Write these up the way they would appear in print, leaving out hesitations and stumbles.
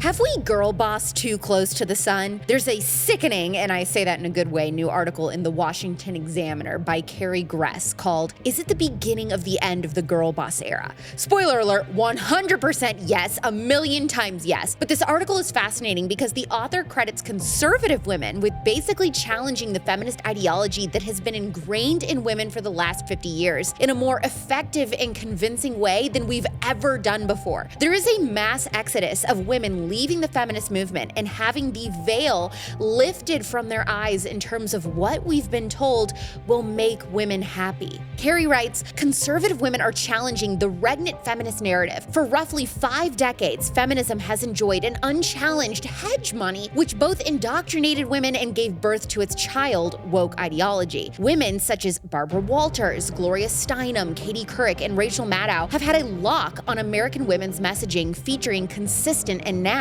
Have we girl bossed too close to the sun? There's a sickening, and I say that in a good way, new article in the Washington Examiner by Carrie Gress called, "Is it the beginning of the end of the girl boss era?" Spoiler alert, 100% yes, a million times yes. But this article is fascinating because the author credits conservative women with basically challenging the feminist ideology that has been ingrained in women for the last 50 years in a more effective and convincing way than we've ever done before. There is a mass exodus of women leaving the feminist movement and having the veil lifted from their eyes in terms of what we've been told will make women happy. Carrie writes, conservative women are challenging the regnant feminist narrative. For roughly 5 decades, feminism has enjoyed an unchallenged hegemony, which both indoctrinated women and gave birth to its child, woke ideology. Women such as Barbara Walters, Gloria Steinem, Katie Couric, and Rachel Maddow have had a lock on American women's messaging featuring consistent and now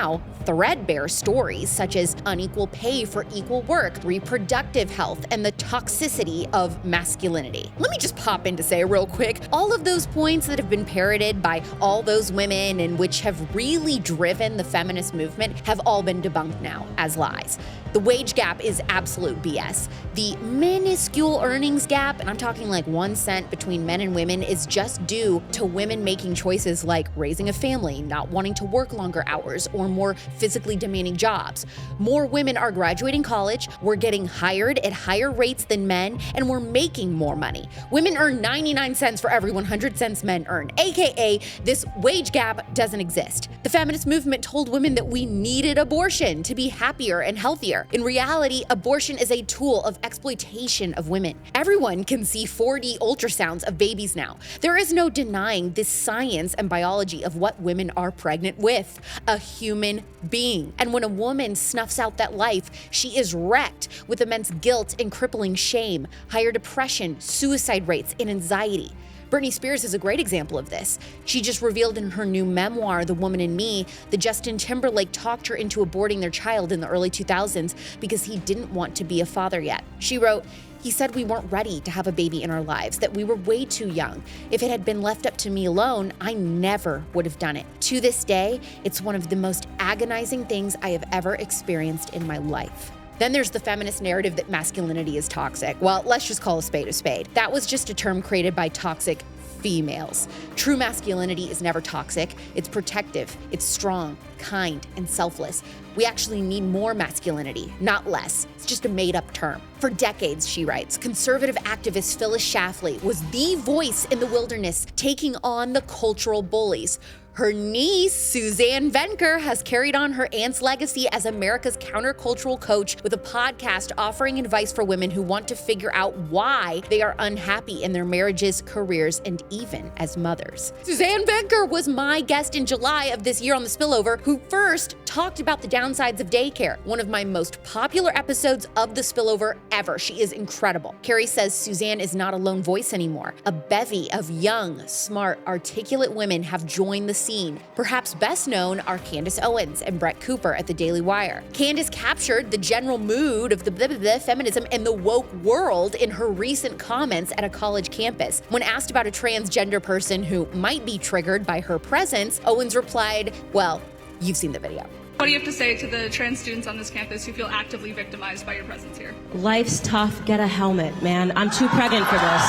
threadbare stories such as unequal pay for equal work, reproductive health, and the toxicity of masculinity. Let me just pop in to say real quick, all of those points that have been parroted by all those women and which have really driven the feminist movement have all been debunked now as lies. The wage gap is absolute BS. The minuscule earnings gap, and I'm talking like 1 cent between men and women, is just due to women making choices like raising a family, not wanting to work longer hours, or more physically demanding jobs. More women are graduating college, we're getting hired at higher rates than men, and we're making more money. Women earn 99 cents for every 100 cents men earn, aka this wage gap doesn't exist. The feminist movement told women that we needed abortion to be happier and healthier. In reality, abortion is a tool of exploitation of women. Everyone can see 4D ultrasounds of babies now. There is no denying this science and biology of what women are pregnant with, a human being. And when a woman snuffs out that life, she is wrecked with immense guilt and crippling shame, higher depression, suicide rates, and anxiety. Britney Spears is a great example of this. She just revealed in her new memoir, The Woman in Me, that Justin Timberlake talked her into aborting their child in the early 2000s because he didn't want to be a father yet. She wrote, "He said we weren't ready to have a baby in our lives, that we were way too young. If it had been left up to me alone, I never would have done it. To this day, it's one of the most agonizing things I have ever experienced in my life." Then there's the feminist narrative that masculinity is toxic. Well, let's just call a spade a spade. That was just a term created by toxic females. True masculinity is never toxic. It's protective, it's strong, kind, and selfless. We actually need more masculinity, not less. It's just a made-up term. For decades, she writes, conservative activist Phyllis Schlafly was the voice in the wilderness, taking on the cultural bullies. Her niece, Suzanne Venker, has carried on her aunt's legacy as America's countercultural coach with a podcast offering advice for women who want to figure out why they are unhappy in their marriages, careers, and even as mothers. Suzanne Venker was my guest in July of this year on the Spillover, who first talked about the downsides of Daycare, one of my most popular episodes of the Spillover ever. She is incredible. Carrie says Suzanne is not a lone voice anymore. A bevy of young, smart, articulate women have joined the scene. Perhaps best known are Candace Owens and Brett Cooper at the Daily Wire. Candace captured the general mood of the feminism and the woke world in her recent comments at a college campus. When asked about a transgender person who might be triggered by her presence, Owens replied, "Well, you've seen the video." What do you have to say to the trans students on this campus who feel actively victimized by your presence here? Life's tough. Get a helmet, man. I'm too pregnant for this.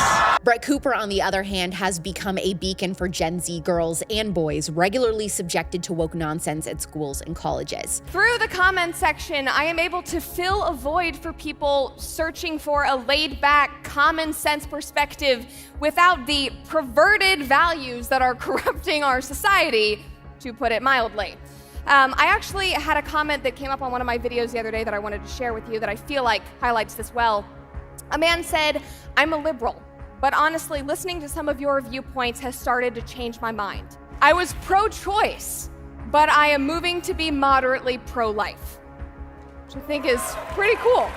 Brett Cooper, on the other hand, has become a beacon for Gen Z girls and boys regularly subjected to woke nonsense at schools and colleges. Through the comment section, I am able to fill a void for people searching for a laid-back, common-sense perspective without the perverted values that are corrupting our society, to put it mildly. I actually had a comment that came up on one of my videos the other day that I wanted to share with you that I feel like highlights this well. A man said, "I'm a liberal, but honestly, listening to some of your viewpoints has started to change my mind. I was pro-choice, but I am moving to be moderately pro-life," which I think is pretty cool.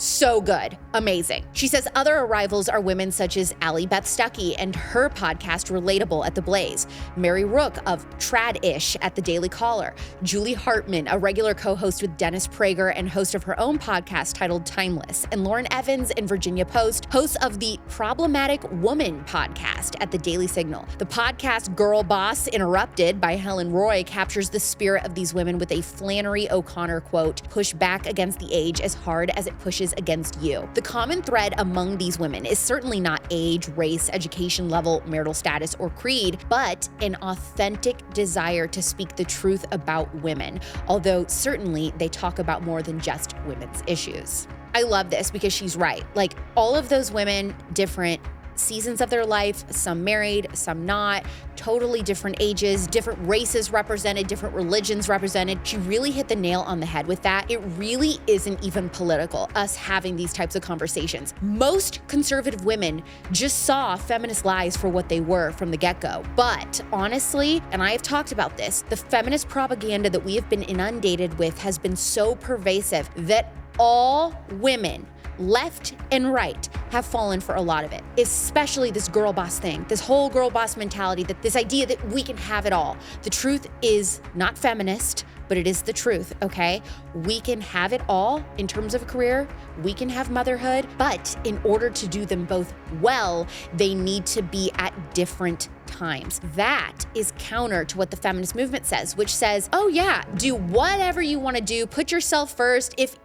So good. Amazing. She says other arrivals are women such as Allie Beth Stuckey and her podcast Relatable at The Blaze, Mary Rook of Trad-ish at The Daily Caller, Julie Hartman, a regular co-host with Dennis Prager and host of her own podcast titled Timeless, and Lauren Evans and Virginia Post, hosts of the Problematic Woman podcast at The Daily Signal. The podcast Girlbossed Interrupted by Helen Roy captures the spirit of these women with a Flannery O'Connor quote, "Push back against the age as hard as it pushes against you." The common thread among these women is certainly not age, race, education level, marital status, or creed, but an authentic desire to speak the truth about women, although certainly they talk about more than just women's issues. I love this because she's right. Like, all of those women, different seasons of their life, some married, some not, totally different ages, different races represented, different religions represented. She really hit the nail on the head with that. It really isn't even political, us having these types of conversations. Most conservative women just saw feminist lies for what they were from the get-go. But honestly, and I have talked about this, the feminist propaganda that we have been inundated with has been so pervasive that all women, left and right, have fallen for a lot of it, especially this girl boss thing, this whole girl boss mentality, that this idea that we can have it all. The truth is not feminist, but it is the truth, okay? We can have it all in terms of a career, we can have motherhood, but in order to do them both well, they need to be at different times. That is counter to what the feminist movement says, which says, oh yeah, do whatever you want to do, put yourself first. If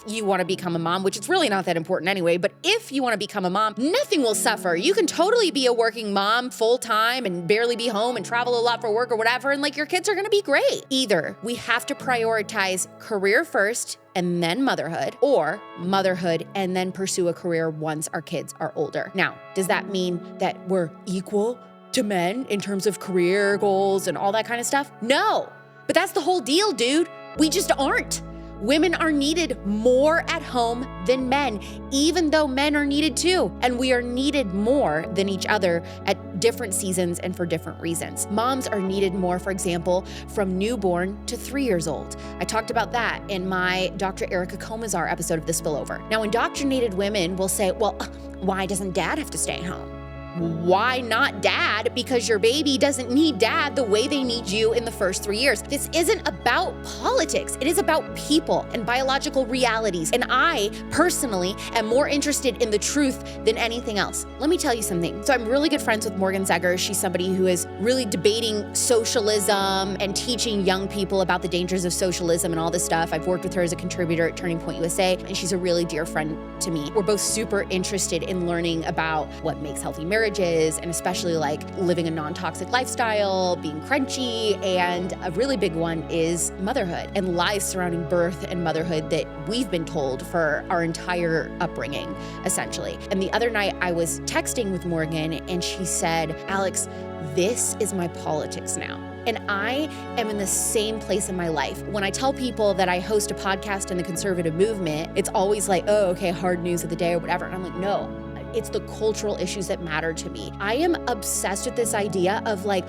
you want to become a mom, which it's really not that important anyway, but if you want to become a mom, nothing will suffer. You can totally be a working mom full time and barely be home and travel a lot for work or whatever, and like your kids are going to be great. Either we have to prioritize career first and then motherhood, or motherhood and then pursue a career once our kids are older. Now, does that mean that we're equal to men in terms of career goals and all that kind of stuff? No, but that's the whole deal, dude. We just aren't. Women are needed more at home than men, even though men are needed too. And we are needed more than each other at different seasons and for different reasons. Moms are needed more, for example, from newborn to 3 years old. I talked about that in my Dr. Erica Comazar episode of The Spillover. Now, indoctrinated women will say, well, why doesn't dad have to stay home? Why not dad? Because your baby doesn't need dad the way they need you in the first 3 years. This isn't about politics. It is about people and biological realities. And I personally am more interested in the truth than anything else. Let me tell you something. So I'm really good friends with Morgan Zegger. She's somebody who is really debating socialism and teaching young people about the dangers of socialism and all this stuff. I've worked with her as a contributor at Turning Point USA, and she's a really dear friend to me. We're both super interested in learning about what makes healthy marriages, and especially like living a non-toxic lifestyle, being crunchy, and a really big one is motherhood and lies surrounding birth and motherhood that we've been told for our entire upbringing, essentially. And the other night I was texting with Morgan and she said, Alex, this is my politics now. And I am in the same place in my life. When I tell people that I host a podcast in the conservative movement, it's always like, oh, okay, hard news of the day or whatever. And I'm like, no. It's the cultural issues that matter to me. I am obsessed with this idea of like,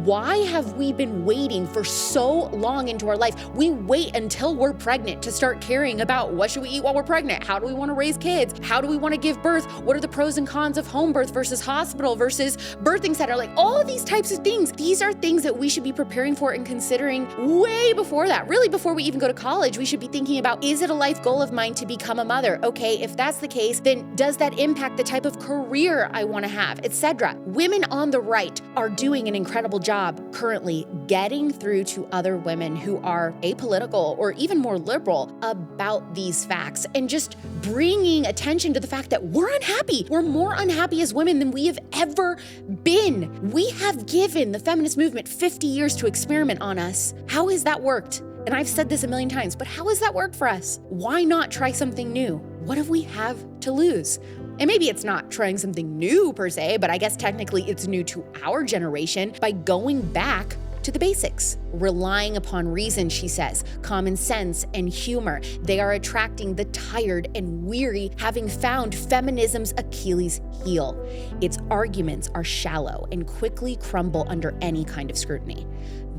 why have we been waiting for so long into our life? We wait until we're pregnant to start caring about what should we eat while we're pregnant? How do we want to raise kids? How do we want to give birth? What are the pros and cons of home birth versus hospital versus birthing center? Like all these types of things. These are things that we should be preparing for and considering way before that. Really before we even go to college, we should be thinking about, is it a life goal of mine to become a mother? Okay, if that's the case, then does that impact the type of career I want to have, etc.? Women on the right are doing an incredible job currently getting through to other women who are apolitical or even more liberal about these facts and just bringing attention to the fact that we're unhappy. We're more unhappy as women than we have ever been. We have given the feminist movement 50 years to experiment on us. How has that worked? And I've said this a million times, but how has that worked for us? Why not try something new? What do we have to lose? And maybe it's not trying something new per se, but I guess technically it's new to our generation by going back to the basics. Relying upon reason, she says, common sense and humor. They are attracting the tired and weary, having found feminism's Achilles heel. Its arguments are shallow and quickly crumble under any kind of scrutiny.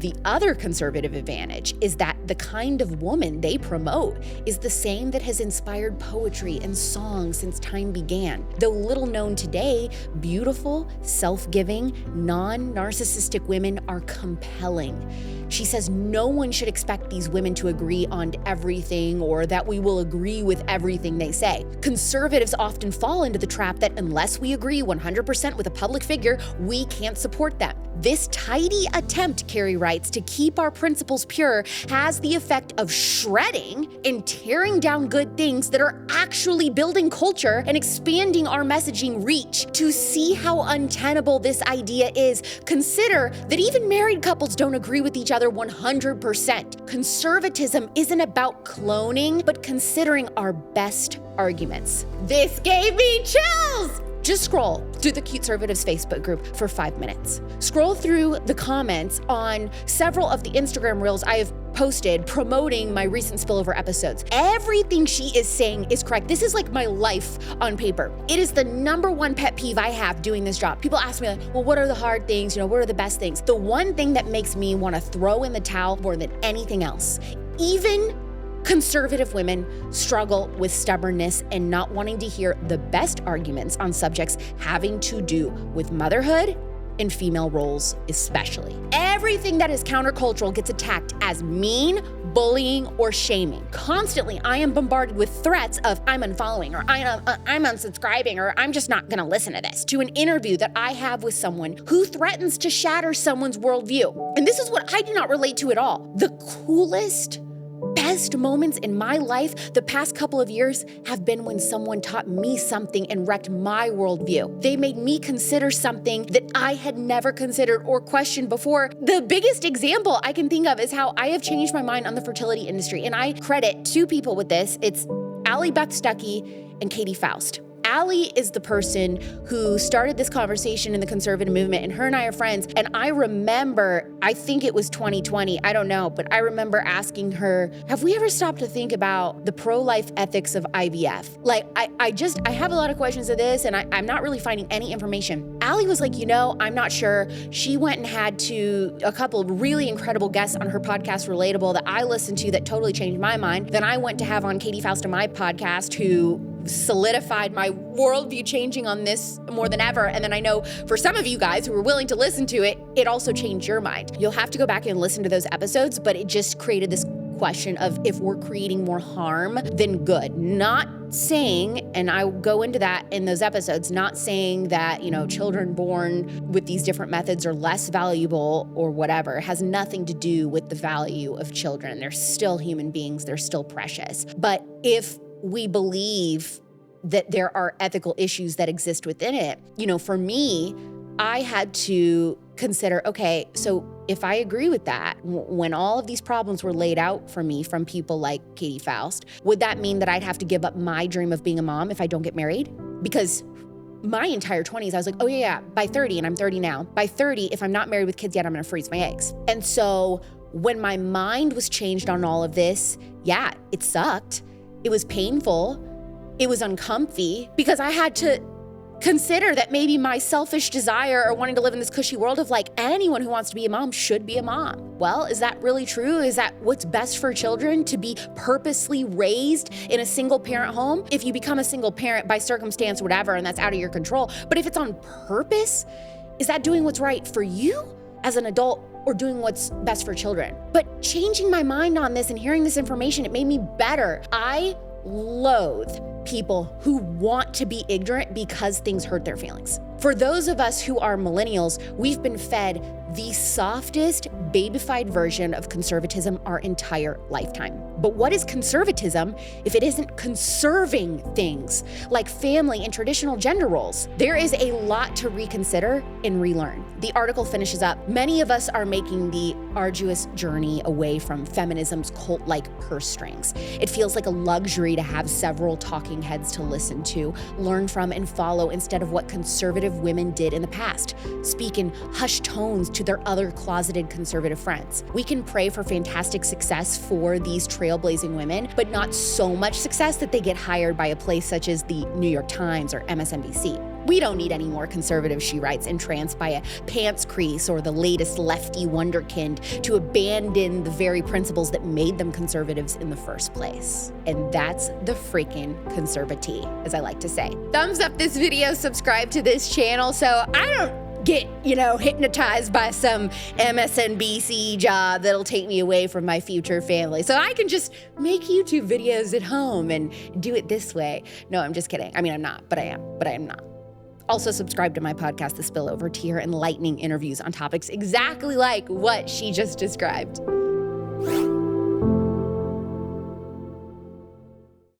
The other conservative advantage is that the kind of woman they promote is the same that has inspired poetry and song since time began. Though little known today, beautiful, self-giving, non-narcissistic women are compelling. She says no one should expect these women to agree on everything or that we will agree with everything they say. Conservatives often fall into the trap that unless we agree 100% with a public figure, we can't support them. This tidy attempt, Carrie writes, to keep our principles pure has the effect of shredding and tearing down good things that are actually building culture and expanding our messaging reach. To see how untenable this idea is, consider that even married couples don't agree with each other 100%. Conservatism isn't about cloning, but considering our best arguments. This gave me chills! Just scroll through the Conservatives Facebook group for 5 minutes. Scroll through the comments on several of the Instagram reels I have posted promoting my recent Spillover episodes. Everything she is saying is correct. This is like my life on paper. It is the number one pet peeve I have doing this job. People ask me like, well, what are the hard things? What are the best things? The one thing that makes me want to throw in the towel more than anything else, even conservative women struggle with stubbornness and not wanting to hear the best arguments on subjects having to do with motherhood and female roles especially. Everything that is countercultural gets attacked as mean, bullying, or shaming. Constantly, I am bombarded with threats of I'm unfollowing or I'm unsubscribing or I'm just not gonna listen to this, to an interview that I have with someone who threatens to shatter someone's worldview. And this is what I do not relate to at all. The coolest, best moments in my life the past couple of years have been when someone taught me something and wrecked my worldview. They made me consider something that I had never considered or questioned before. The biggest example I can think of is how I have changed my mind on the fertility industry, and I credit two people with this. It's Allie Beth Stuckey and Katie Faust. Allie is the person who started this conversation in the conservative movement, and her and I are friends. And I remember, I think it was 2020, I don't know, but I remember asking her, have we ever stopped to think about the pro-life ethics of IVF? Like, I have a lot of questions of this, and I'm not really finding any information. Allie was like, I'm not sure. She went and had a couple of really incredible guests on her podcast, Relatable, that I listened to that totally changed my mind. Then I went to have on Katie Faust on my podcast, who solidified my worldview changing on this more than ever. And then I know for some of you guys who were willing to listen to it, it also changed your mind. You'll have to go back and listen to those episodes, but it just created this question of if we're creating more harm than good. Not saying, and I go into that in those episodes, not saying that, children born with these different methods are less valuable or whatever. It has nothing to do with the value of children. They're still human beings. They're still precious. But if we believe that there are ethical issues that exist within it, for me, I had to consider, okay, so if I agree with that, when all of these problems were laid out for me from people like Katie Faust, would that mean that I'd have to give up my dream of being a mom if I don't get married? Because my entire 20s, I was like, oh yeah, by 30, and I'm 30 now, by 30, if I'm not married with kids yet, I'm gonna freeze my eggs. And so when my mind was changed on all of this, yeah, it sucked. It was painful. It was uncomfy because I had to consider that maybe my selfish desire or wanting to live in this cushy world of like anyone who wants to be a mom should be a mom. Well, is that really true? Is that what's best for children, to be purposely raised in a single parent home? If you become a single parent by circumstance, whatever, and that's out of your control, but if it's on purpose, is that doing what's right for you as an adult or doing what's best for children? But changing my mind on this and hearing this information, it made me better. I loathe people who want to be ignorant because things hurt their feelings. For those of us who are millennials, we've been fed the softest, babified version of conservatism our entire lifetime. But what is conservatism if it isn't conserving things like family and traditional gender roles? There is a lot to reconsider and relearn. The article finishes up, many of us are making the arduous journey away from feminism's cult-like purse strings. It feels like a luxury to have several talking heads to listen to, learn from, and follow instead of what conservative women did in the past, speak in hushed tones to their other closeted conservative friends. We can pray for fantastic success for these trailblazing women, but not so much success that they get hired by a place such as the New York Times or MSNBC. We don't need any more conservatives, she writes, entranced by a pants crease or the latest lefty wonderkind to abandon the very principles that made them conservatives in the first place. And that's the freaking conservatee, as I like to say. Thumbs up this video, subscribe to this channel so I don't get, hypnotized by some MSNBC job that'll take me away from my future family. So I can just make YouTube videos at home and do it this way. No, I'm just kidding. I mean, I'm not, but I am not. Also subscribe to my podcast, The Spillover, to hear enlightening interviews on topics exactly like what she just described.